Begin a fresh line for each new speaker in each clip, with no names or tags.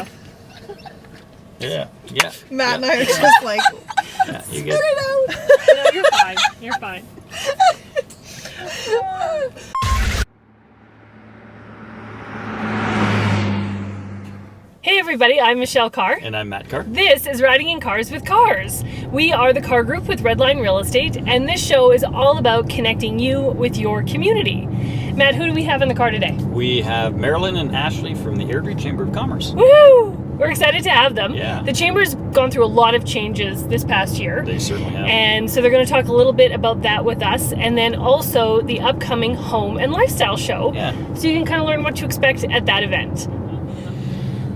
go.
Yeah.
Matt and I are just like,
Yeah, you
spit
get
it out.
No, you're fine. You're fine. Hey everybody, I'm Michelle Carre.
And I'm Matt Carre.
This is Riding in Cars with Cars. We are the Carre Group with Redline Real Estate, and this show is all about connecting you with your community. Matt, who do we have in the car today?
We have Marilyne and Ashley from the Airdrie Chamber of Commerce.
Woo! We're excited to have them.
Yeah.
The Chamber's gone through a lot of changes this past year.
They certainly have.
And so they're going to talk a little bit about that with us, and then also the upcoming Home and Lifestyle Show.
Yeah.
So you can kind of learn what to expect at that event.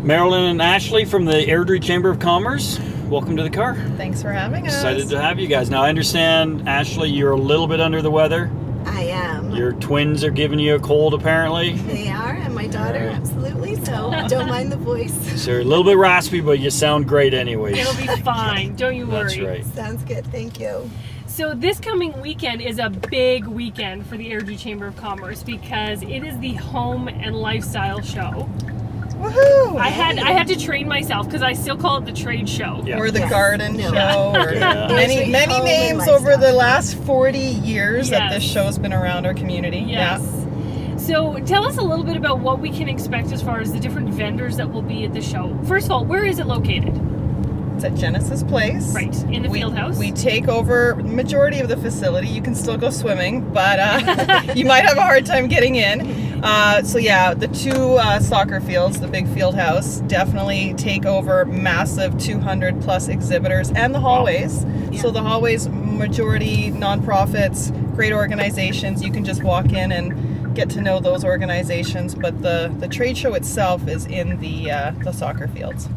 Marilyne and Ashley from the Airdrie Chamber of Commerce. Welcome to the car.
Thanks for having us.
Excited to have you guys. Now I understand, Ashley, you're a little bit under the weather.
I am.
Your twins are giving you a cold, apparently.
They are, and my daughter,
All right.
absolutely. So don't mind the voice.
So you're a little bit raspy, but you sound great anyways.
It'll be fine. Don't you worry.
That's right.
Sounds good. Thank you.
So this coming weekend is a big weekend for the Airdrie Chamber of Commerce because it is the Home and Lifestyle Show.
Woohoo!
I had to train myself because I still call it the trade show.
Yeah.
Or the
Yes.
garden
No.
show, or
Yeah.
many
Home and
names
lifestyle.
over the last 40 years that
Yes.
this show's been around our community.
Yes. So tell us a little bit about what we can expect as far as the different vendors that will be at the show. First of all, where is it located?
It's at Genesis Place.
Right, in the field house.
We take over majority of the facility. You can still go swimming, but you might have a hard time getting in. So yeah, the two soccer fields, the big field house, definitely take over massive 200 plus exhibitors, and the hallways.
Yeah.
So the hallways, majority nonprofits, great organizations. You can just walk in and get to know those organizations, but the trade show itself is in the soccer fields.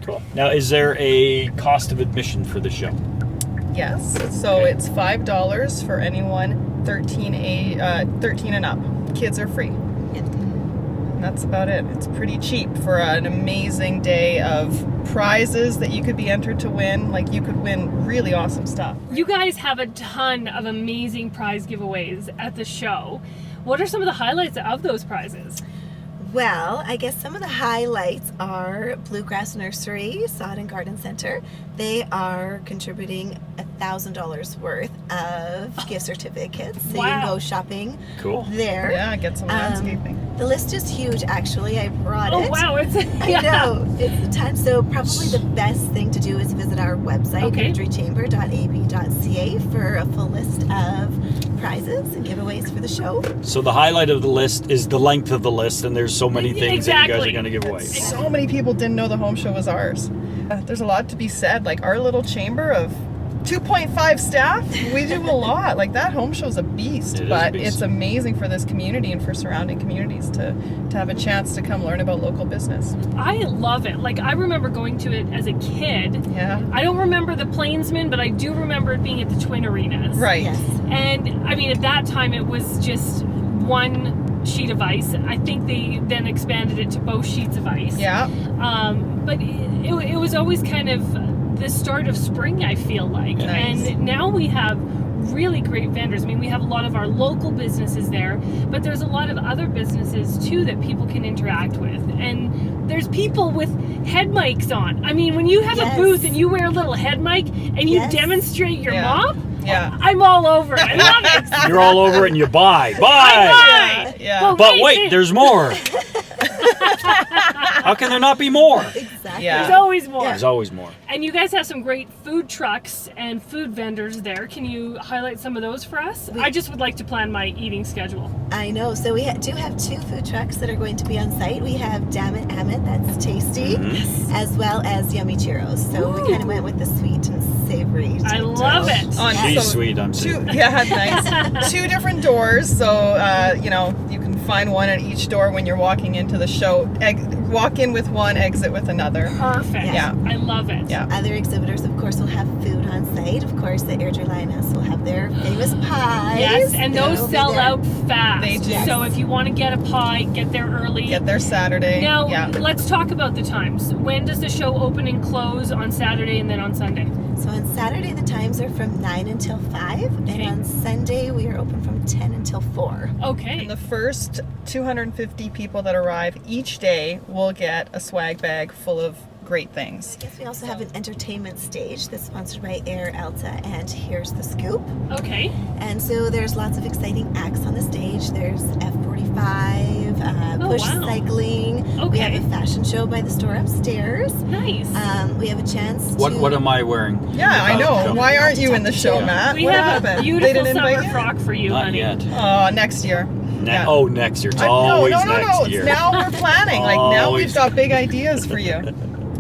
Cool. Now, is there a cost of admission for the show?
Yes, so
Okay.
it's $5 for anyone 13 and up. Kids are free. And that's about it. It's pretty cheap for an amazing day of prizes that you could be entered to win. Like, you could win really awesome stuff.
You guys have a ton of amazing prize giveaways at the show. What are some of the highlights of those prizes?
Well, I guess some of the highlights are Bluegrass Nursery, Sod and Garden Center. They are contributing $1,000 worth of gift certificates, so you can
Wow.
go shopping
Cool.
there.
Yeah, get some landscaping.
The list is huge, actually. I brought
Oh
it.
wow, it's
I know, it's a ton. So probably the best thing to do is visit our website,
Okay.
airdriechamber.ab.ca, for a full list of prizes and giveaways for the show.
So the highlight of the list is the length of the list, and there's so many things that you guys
Exactly.
are going to give away.
So many people didn't know the home show was ours. There's a lot to be said. Like, our little chamber of 2.5 staff, we do a lot. Like, that home show's a beast.
It is a
But
beast.
it's amazing for this community and for surrounding communities to have a chance to come learn about local business.
I love it. Like, I remember going to it as a kid.
Yeah.
I don't remember the Plainsman, but I do remember it being at the Twin Arenas.
Right.
Yes.
And I mean, at that time, it was just one sheet of ice. I think they then expanded it to both sheets of ice.
Yeah.
But it was always kind of the start of spring, I feel like.
Nice.
And now we have really great vendors. I mean, we have a lot of our local businesses there, but there's a lot of other businesses too that people can interact with. And there's people with head mics on. I mean, when you have
Yes.
a booth and you wear a little head mic and you
Yes.
demonstrate your
Yeah.
mop,
Yeah.
I'm all over it. I love it.
You're all over it and you buy. Buy!
Bye.
Yeah.
But wait, there's more. How can there not be more?
Exactly.
Yeah.
There's always more.
There's always more.
And you guys have some great food trucks and food vendors there. Can you highlight some of those for us? I just would like to plan my eating schedule.
I know. So we do have two food trucks that are going to be on site. We have Damn It Amit, that's tasty, as well as Yummy Churros. So we kind of went with the sweet and savory.
I
type
love
dish.
it.
On-
She's
so
sweet, I'm
Two,
sweet.
yeah, nice. Two different doors, so you can find one at each door when you're walking into the show. Walk in with one, exit with another.
Perfect.
Yeah.
I love it.
Yeah.
Other exhibitors, of course, will have food on site. Of course, the Airdrie Lioness will have their famous pies.
Yes, and those
They'll be
sell
there.
out fast.
They do.
So if you want to get a pie, get there early.
Get there Saturday.
Now,
yeah.
let's talk about the times. When does the show open and close on Saturday and then on Sunday?
So on Saturday, the times are from 9 until 5.
Okay.
And on Sunday, we are open from 10 until 4.
Okay.
And the first 250 people that arrive each day will will get a swag bag full of great things.
I guess we also have an entertainment stage that's sponsored by Air Alta and Here's the Scoop.
Okay.
And so there's lots of exciting acts on the stage. There's F45, push
wow.
cycling. We have
Okay.
a fashion show by the store upstairs.
Nice.
We have a chance to...
What am I wearing?
Yeah, I know. Why aren't you in the show,
Yeah.
Matt?
We
What
have
happened?
a
They
beautiful
didn't
summer
invite you?
frock for you,
Not
honey.
yet.
Oh, next year. Yeah.
Oh, next year. It's
No,
always
no,
next year.
Now we're planning. Like now we've
Always.
got big ideas for you.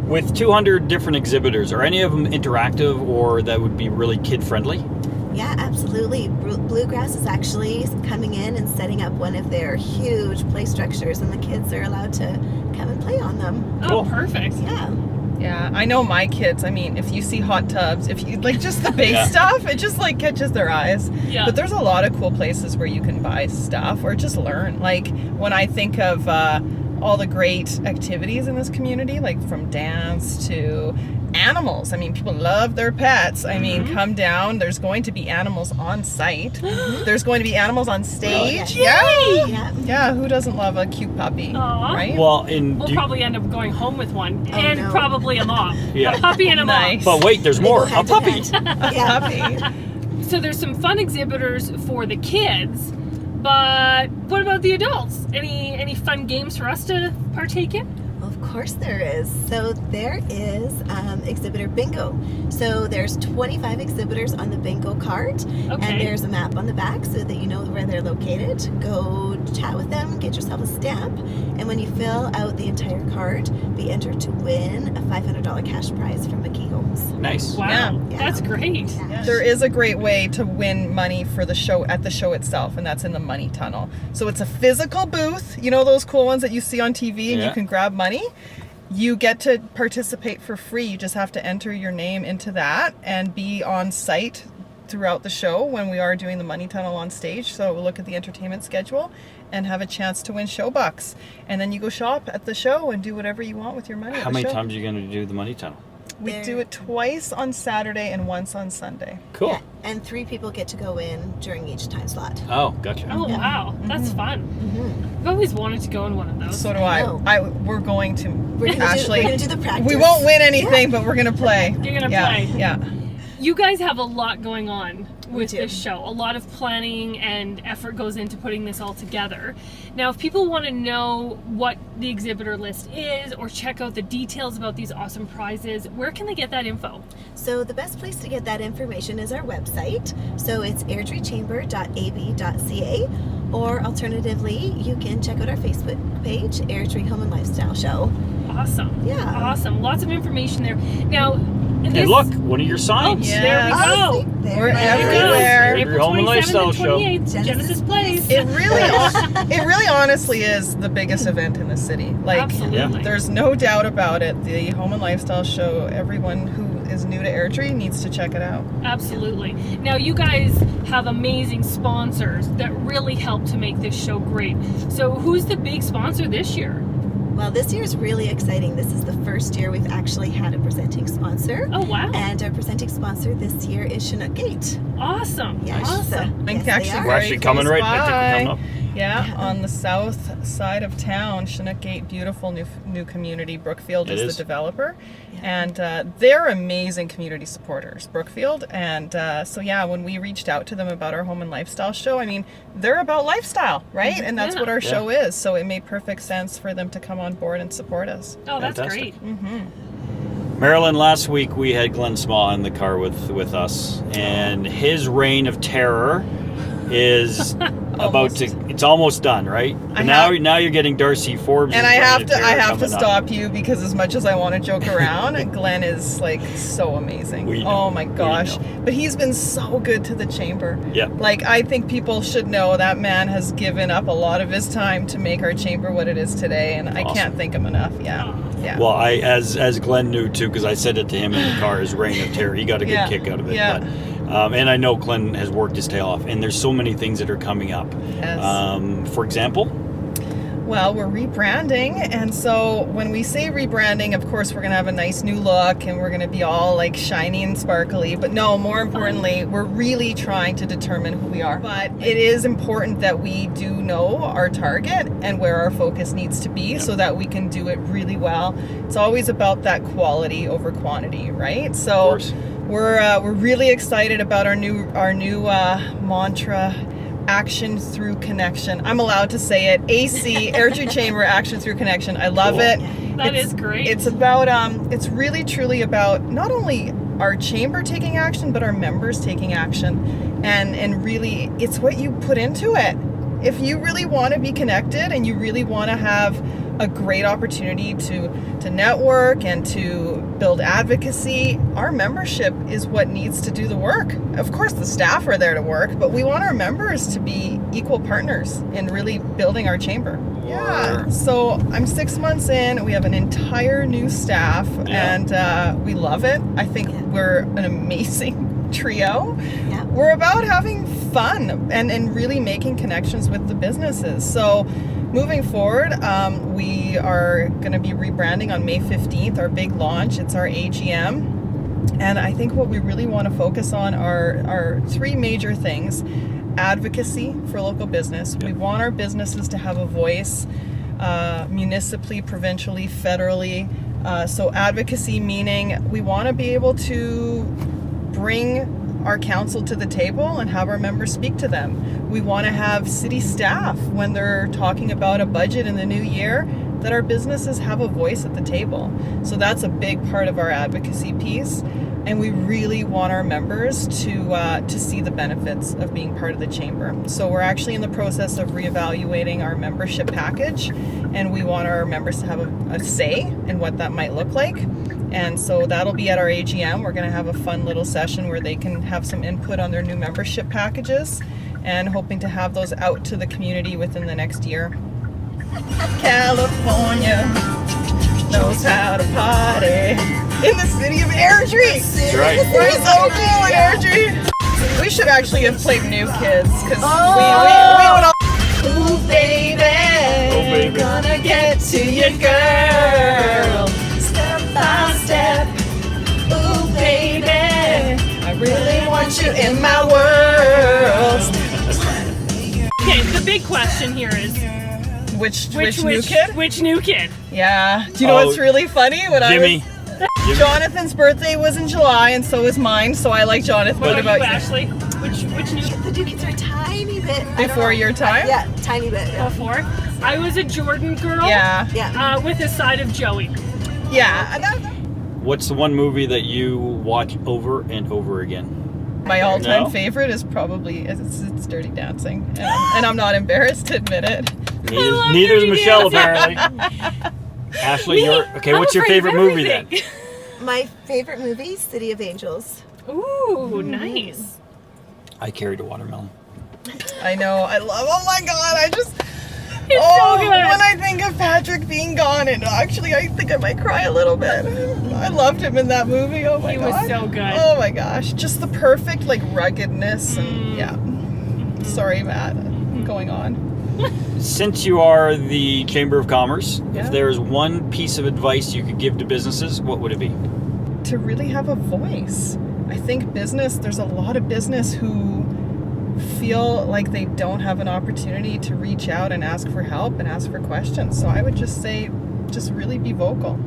With 200 different exhibitors, are any of them interactive or that would be really kid-friendly?
Yeah, absolutely. Bluegrass is actually coming in and setting up one of their huge play structures, and the kids are allowed to come and play on them.
Oh, perfect.
Yeah.
Yeah, I know my kids. I mean, if you see hot tubs, if you like just the base
Yeah.
stuff, it just like catches their eyes.
Yeah.
But there's a lot of cool places where you can buy stuff or just learn. Like when I think of all the great activities in this community, like from dance to animals. I mean, people love their pets. I mean, come down. There's going to be animals on site. There's going to be animals on stage.
Yay!
Yeah.
Yeah.
Yeah, who doesn't love a cute puppy?
Aw.
Right?
Well,
We'll probably end up going home with one, and
no.
probably a mom.
Yeah.
A puppy and a
Nice.
But wait, there's
They go
more. A
hand in
puppy.
hand. Yeah.
Puppy.
mom. So there's some fun exhibitors for the kids, but what about the adults? Any fun games for us to partake in?
Of course there is. So there is exhibitor bingo. So there's 25 exhibitors on the bingo card,
Okay.
and there's a map on the back so that you know where they're located. Go chat with them, get yourself a stamp, and when you fill out the entire card, be entered to win a $500 cash prize from McKee Homes.
Nice.
Wow,
Yeah.
that's great.
Yeah.
There is a great way to win money for the show at the show itself, and that's in the money tunnel. So it's a physical booth. You know those cool ones that you see on TV and
Yeah.
you can grab money? You get to participate for free. You just have to enter your name into that and be on site throughout the show when we are doing the money tunnel on stage. So we'll look at the entertainment schedule and have a chance to win show bucks. And then you go shop at the show and do whatever you want with your money. at
How
the
many
show.
times are you going to do the money tunnel?
We
There-
do it twice on Saturday and once on Sunday.
Cool.
Yeah, and 3 people get to go in during each time slot.
Oh, gotcha.
Oh
Yeah.
wow, that's fun. I've always wanted to go in one of those.
So do I.
know.
We're going to.
We're gonna
Ashley,
do the practice.
we won't win anything, but we're gonna play.
You're gonna
yeah,
play.
Yeah.
You guys have a lot going on with
do.
this show. A lot of planning and effort goes into putting this all together. Now, if people want to know what the exhibitor list is or check out the details about these awesome prizes, where can they get that info?
So the best place to get that information is our website. So it's airdriechamber.ab.ca, or alternatively, you can check out our Facebook page, Airdrie Home Lifestyle Show.
Awesome.
Yeah.
Awesome. Lots of information there. Now, this,
And look, one of your signs.
Yeah.
there we
Oh,
go.
see, there
We're
we go.
everywhere.
Airdrie
April
Home
27th
Lifestyle
and
Show.
28th, Genesis Place.
It really honestly is the biggest event in the city. Like,
Absolutely.
Yeah.
there's no doubt about it. The Home and Lifestyle Show, everyone who is new to Airdrie needs to check it out.
Absolutely. Now, you guys have amazing sponsors that really help to make this show great. So, who's the big sponsor this year?
Well, this year is really exciting. This is the first year we've actually had a presenting sponsor.
Oh, wow.
And our presenting sponsor this year is Chinook Gate.
Awesome.
Yes.
Awesome.
I think
Yes,
actually
they are.
We're actually
very
coming
close
right. I think we're coming
by.
up.
Yeah, on the south side of town, Chinook Gate, beautiful new community. Brookfield
It
is
is.
the developer,
Yeah.
and they're amazing community supporters, Brookfield. And so yeah, when we reached out to them about our home and lifestyle show, I mean, they're about lifestyle, right? And that's
Yeah.
what our
Yeah.
show is. So it made perfect sense for them to come on board and support us.
Oh, that's
Fantastic.
great.
Marilyne, last week we had Glenn Smaw in the car with us, and his reign of terror is about to. It's almost done, right? But now you're getting Darcy Forbes.
And I have to
coming up.
stop you because as much as I want to joke around, Glenn is like so amazing.
We know.
Oh my
We
gosh.
know.
But he's been so good to the chamber.
Yeah.
Like I think people should know that man has given up a lot of his time to make our chamber what it is today, and I
Awesome.
can't thank him enough. Yeah. Yeah.
Well, as Glenn knew too, because I said it to him in the car, his reign of terror. He got a good
Yeah.
kick out of it.
Yeah.
But, and I know Glenn has worked his tail off, and there's so many things that are coming up.
Yes.
For example,
Well, we're rebranding, and so when we say rebranding, of course, we're going to have a nice new look, and we're going to be all like shiny and sparkly. But no, more importantly, we're really trying to determine who we are. But it is important that we do know our target and where our focus needs to be so that we can do it really well. It's always about that quality over quantity, right? So we're really excited about our new mantra. Action through connection. I'm allowed to say it. AC, Airdrie Chamber, action through connection. I love it.
That is great.
It's about, it's really truly about not only our chamber taking action, but our members taking action. And really, it's what you put into it. If you really want to be connected and you really want to have a great opportunity to network and to build advocacy, our membership is what needs to do the work. Of course, the staff are there to work, but we want our members to be equal partners in really building our chamber. Yeah. So I'm 6 months in. We have an entire new staff, and we love it. I think we're an amazing trio.
Yeah.
We're about having fun and really making connections with the businesses. So moving forward, we are going to be rebranding on May 15th, our big launch. It's our AGM. And I think what we really want to focus on are three major things. Advocacy for local business. We want our businesses to have a voice municipally, provincially, federally. So advocacy meaning we want to be able to bring our council to the table and have our members speak to them. We want to have city staff when they're talking about a budget in the new year, that our businesses have a voice at the table. So that's a big part of our advocacy piece. And we really want our members to see the benefits of being part of the chamber. So we're actually in the process of reevaluating our membership package, and we want our members to have a say in what that might look like. And so that'll be at our AGM. We're going to have a fun little session where they can have some input on their new membership packages, and hoping to have those out to the community within the next year. California knows how to party in the city of Airdrie.
That's right.
We're so cool in Airdrie. We should actually have played New Kids, because we would all. Ooh, baby, gonna get to your girl. Step by step. Ooh, baby, I really want you in my world.
Okay, the big question here is
Which new kid?
Which new kid?
Yeah. Do you know what's really funny?
Jimmy.
Jonathan's birthday was in July, and so was mine. So I like Jonathan. What about you,
Ashley? Which new
The new kids are a tiny bit
Before your time?
Yeah, tiny bit. Yeah.
before? I was a Jordan girl.
Yeah.
With a side of Joey.
Yeah.
What's the one movie that you watch over and over again?
My all-time
No?
favorite is probably it's Dirty Dancing, and I'm not embarrassed to admit it.
Neither is
Dirty
Michelle,
Dancing.
apparently. Ashley, what's your favorite movie then?
My favorite movie, City of Angels.
Ooh, nice.
I carried a watermelon.
I know. I love. Oh my God! I just.
It's so good.
When I think of Patrick being gone, and actually, I think I might cry a little bit. I loved him in that movie. Oh my
He
God.
was so good.
Oh my gosh! Just the perfect like ruggedness and yeah. Sorry, Matt. Going on.
Since you are the Chamber of Commerce,
Yeah.
if there's one piece of advice you could give to businesses, what would it be?
To really have a voice. I think there's a lot of business who feel like they don't have an opportunity to reach out and ask for help and ask for questions. So I would just say, just really be vocal.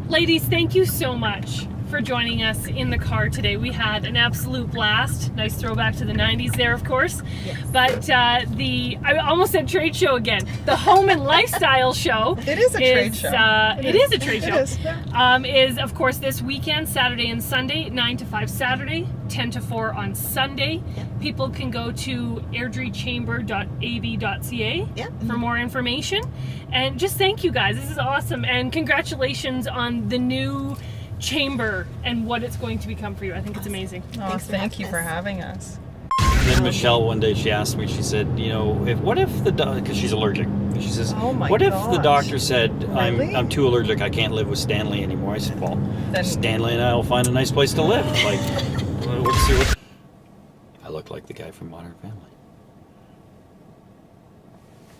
Ladies, thank you so much for joining us in the car today. We had an absolute blast. Nice throwback to the 90s there, of course.
Yes.
But I almost said trade show again. The Home and Lifestyle Show.
It is a trade show.
It is a trade
It
show.
is, yeah.
Is of course this weekend, Saturday and Sunday, 9 to 5 Saturday, 10 to 4 on Sunday. People can go to airdriechamber.ab.ca
Yeah.
for more information. And just thank you guys. This is awesome. And congratulations on the new chamber and what it's going to become for you. I think it's amazing.
Oh,
Thanks for
thank you
having
for
us.
having us.
And then Michelle, one day, she asked me, she said, what if the doctor, because she's allergic, and she says,
Oh my
what if the
gosh.
doctor said,
Really?
I'm too allergic, I can't live with Stanley anymore? I said, well,
Then-
Stanley and I will find a nice place to live. Like, let's see what. I look like the guy from Modern Family.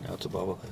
Now it's a bobblehead.